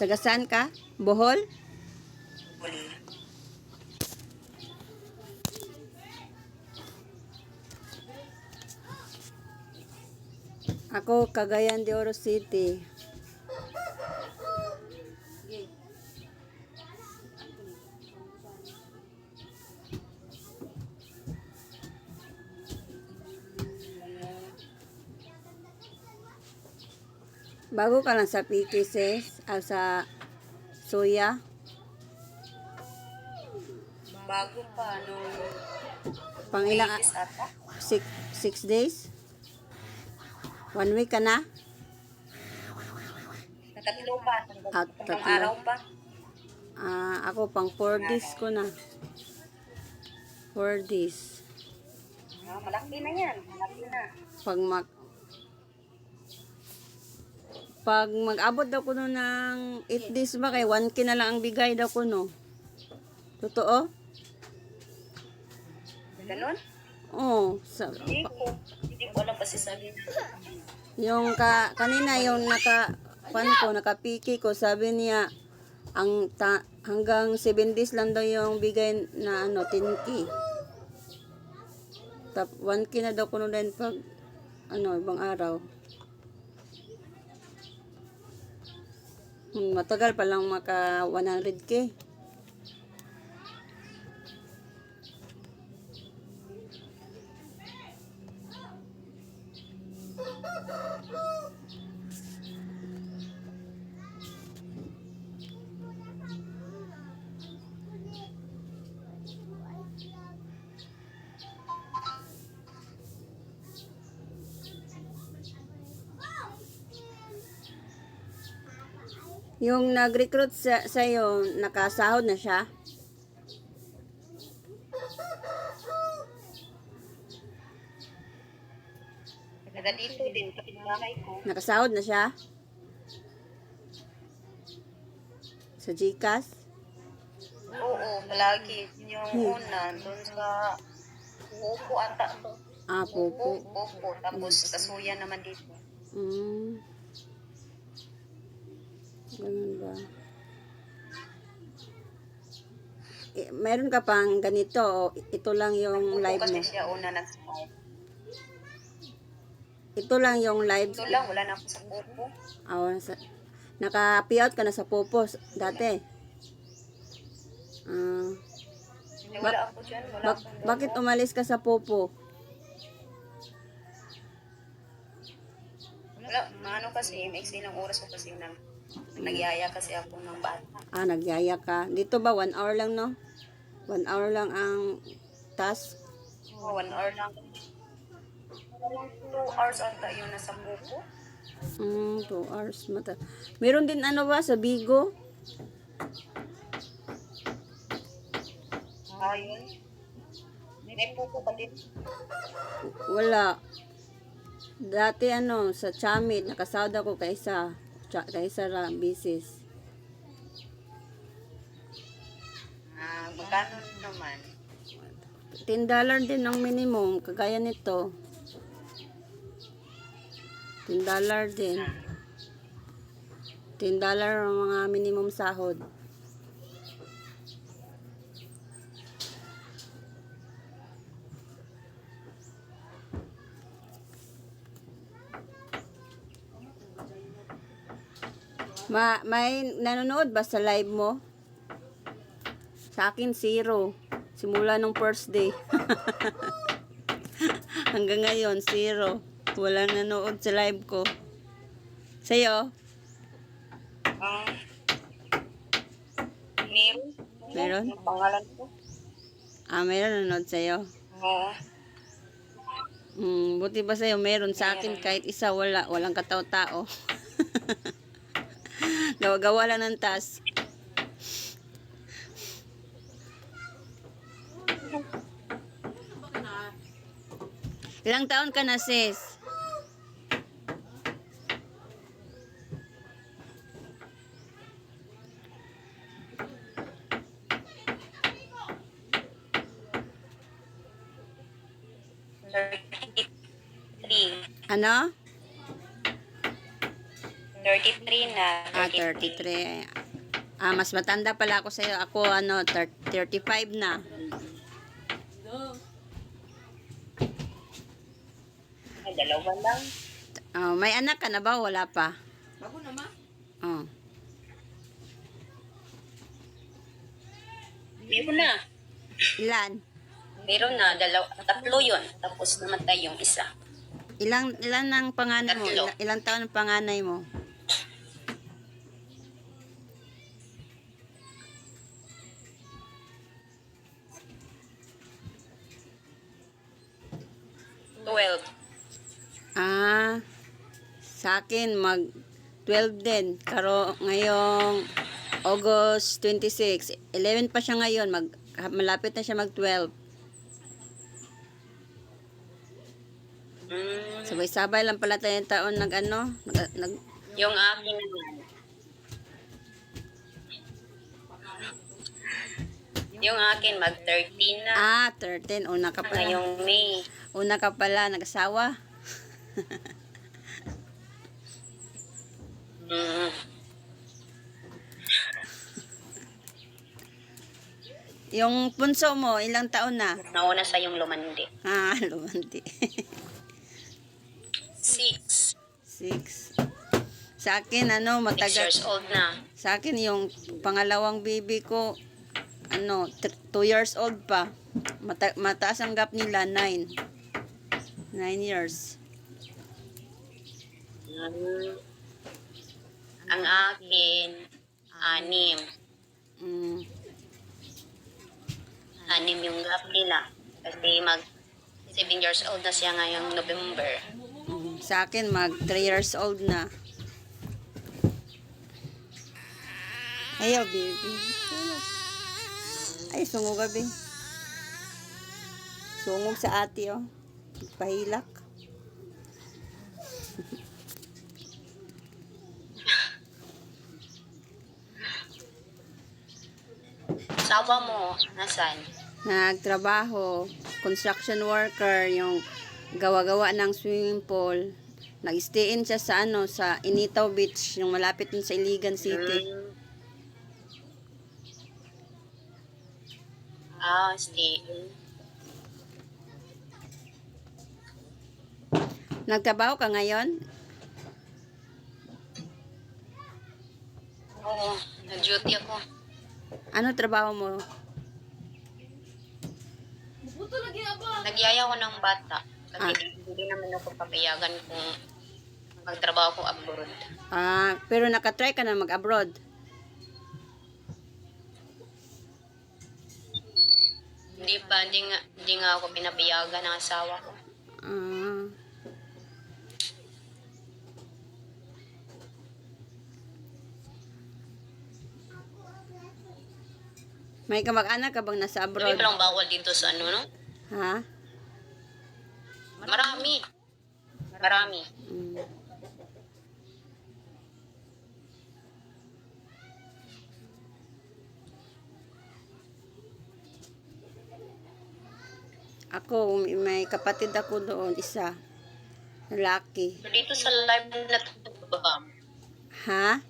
Taga saan ka? Bohol? Huli. Ako, Cagayan de Oro City. Bago ka lang sa PTCS, sa Soya. Bago pa, nung Pang ilang, August ata. 6 days? 1 week ka na? Tatlo pa. Tatlong Tatlo. araw pa. Ako pang 4 days ko na. 4 days. Malaki na yan. Malaki na. Pag mag-abot daw ko no ng 8 days ba, kay 1K na lang ang bigay daw ko no. Totoo? Ganon? Oo. Hindi ko alam kasi sabi na. Yung kanina yung naka-piki ko, sabi niya hanggang 7 days lang daw yung bigay na 10K. 1K na daw kuno din pag ibang araw. Matagal pa lang maka 100K. Yung nag-recruit sa'yo, nakasahod na siya? Taga dito din, kapitbahay ko. Nakasahod na siya? Sa GCash? Oo, palagi. Yung una, doon sa Upo ata to. Pupo. Upo. Tapos sa Soya naman dito. Ganun ba? Meron ka pang ganito, o ito lang yung Upo live kasi mo? siya una nag-start. Ito lang yung live? Ito lang, wala na ako sa Upo. Naka-payout ka na sa Popo dati? Wala ako dyan. Bakit umalis ka sa Popo? Wala, maano kasi, maiksi ng oras ko kasi nagyaya kasi ako ng bata. Nagyaya ka. Dito ba 1 hour lang, no? 1 hour lang ang task? 1 hour lang. 2 hours ata yung nasa Buko. 2 hours. Meron din ba sa Bigo? Yun. May Buko pa din. Wala. Dati sa Chamit, nakasahod ako kaysa bisis. Magkano naman? $10 din ang minimum, kagaya nito. $10 din. $10 ang mga minimum sahod. May nanonood ba sa live mo? Sa akin, 0. Simula nung first day. Hanggang ngayon, 0. Walang nanood sa live ko. Sa'yo? Meron? Yung pangalan ko? Meron nanood sa'yo? Oo. Buti ba sa'yo meron? Sa akin, kahit isa, wala. Walang katao-tao. Gawa-gawa lang ng task. Ilang taon ka na, sis? Ano? 33. 33 na. Ah, 33. Ah, mas matanda pala ako sa'yo. Ako, 35 na. Ay, dalawa lang. Oh, may anak ka na ba? Wala pa. Bago na ma. Oh. Meron na. Ilan? Meron na, tatlo yun. Tapos namatay yung isa. Ilan ang panganay mo? Tatlo. Ilang taon ang panganay mo? Twelve. Ah, sa akin mag 12 din. Karo ngayong August 26. 11 pa siya ngayon. Malapit na siya mag 12. Sabay-sabay lang pala tayong taon nag Yung akin naman. Yung akin mag-13 na. 13. Una ka pala. Ngayong May. Una ka pala, nag-asawa. Mm. Yung punso mo, ilang taon na? Nauna sa yung lumandi. Ah, lumanti. 6. 6. Sa akin, 6 matagal. years old na. Sa akin, yung pangalawang baby ko, 2 years old pa. Mataas ang gap nila, 9. 9 years. Ang akin, 6. Mm. 6 yung gap nila. Kasi mag 7 years old na siya ngayong November. Sa akin, mag 3 years old na. Ayaw, baby. Ay, sungog gabi. Sungog sa ate, oh. Pahilak. Asawa mo, nasan? Nagtrabaho, construction worker, yung gawa-gawa ng swimming pool. Nag-stayin siya sa sa Initaw Beach, yung malapit dun sa Iligan City. Stay. Nagtrabaho ka ngayon? Oo, nag-duty ako. Ano trabaho mo? Buto lagi aba. Nagyaya ko ng bata. Kasi hindi naman ako papayagan kung magtrabaho ko abroad. Pero nakatry ka na mag-abroad. Hindi nga ako pinapayagan ng asawa ko. Ah. May kamag-anak ka bang nasa Hindi abroad? pa lang bawal dito sa no? Ha? Marami. Marami. Mm. Ako, may kapatid ako doon, isa. Lalaki. So, dito sa live na to ba? Ha?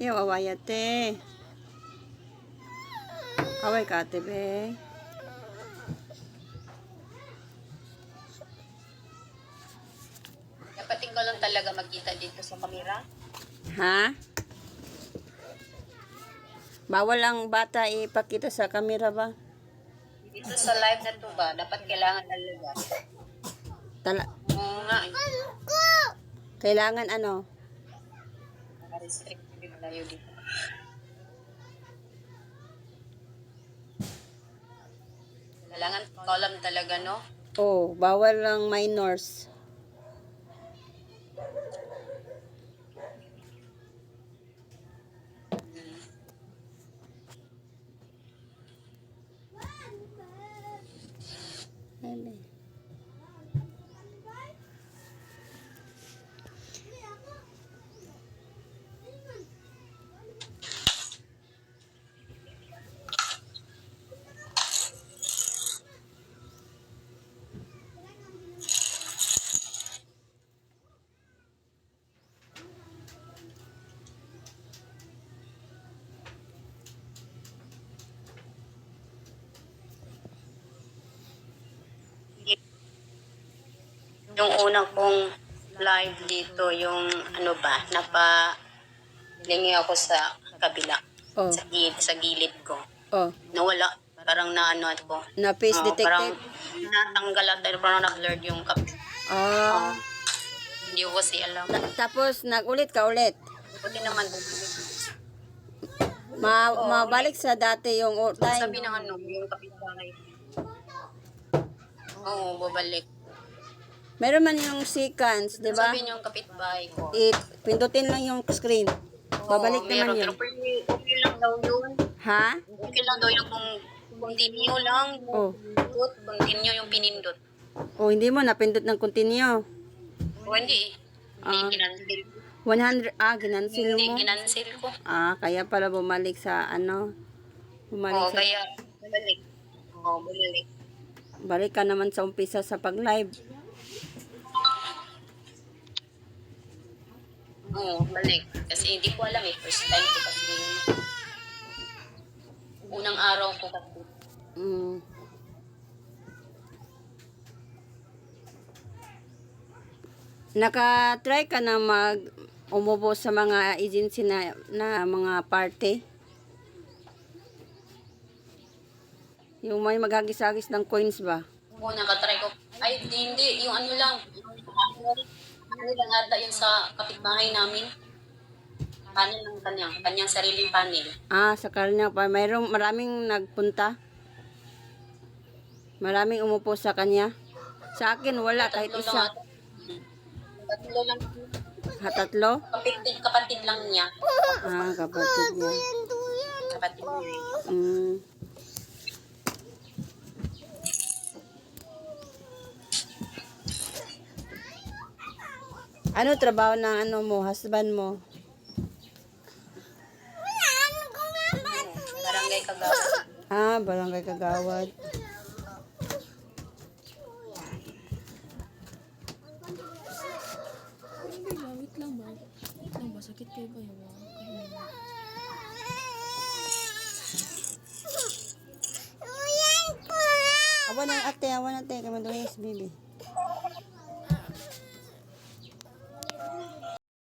Yaw, awayate. Away ka, ate, be. Dapat ikaw lang talaga magkita dito sa kamera. Ha? Bawal ang bata ipakita sa kamera ba? Dito sa live na to ba? Dapat kailangan talaga. Oo nga. Kailangan ano? Restricted tayo dito. Kailangan ikaw lang talaga, no? Oh, bawal lang minors. Ano? Yung unang kong live dito, yung ano ba, lingi ako sa kabila, Oh, sa gilid ko. oh. Nawala, parang naano ako. Na face Parang detective? natanggal at parang na-blurred yung kabila. Ah. Hindi ko kasi alam. Tapos, nagulit ka ulit. Buti naman, Mabalik sa dati yung sabi time. ng ano, yung kapitbahay. Oo, babalik. Meron man yung seconds, di ba? Sabi niyo yung kapitbahay ko. Pindutin lang yung screen. Babalik Oo, naman meron. yun. Pero okay lang daw yun. Ha? Okay lang daw yung kung continue lang. Oh. Continue yung pinindot. Oh, hindi mo napindot ng continue. O hindi. Hindi Ah. kinancel. 100, ginansil Hindi mo. kinancel ko. Kaya pala bumalik sa ano. Bumalik Oo, sa, kaya balik. Oo, bumalik. balik ka naman sa umpisa sa pag-live. Oo, balik. Kasi hindi ko alam eh. First time ko kasi. Unang araw ko kasi. Mm. Naka-try ka na umubo sa mga agency na mga party? Yung may maghagis-hagis ng coins ba? Oo, nakatry ko. Ay, hindi. Yung ano lang. Ano lang ata yun sa kapitbahay namin. Panel ng kanyang sariling panel. Sa kanya pa. Maraming nagpunta. Maraming umupo sa kanya. Sa akin, wala. Kahit isa. Tatlo lang. Tatlo? Kapatid lang niya. Kapatid niya. Kapatid niya. Mm. Ano trabaho ng husband mo? Barangay Kagawad. Barangay Kagawad. Wait lang ba? Wait lang ba? Sakit kayo ba yun? Awan na ate, kaman doon yes, baby.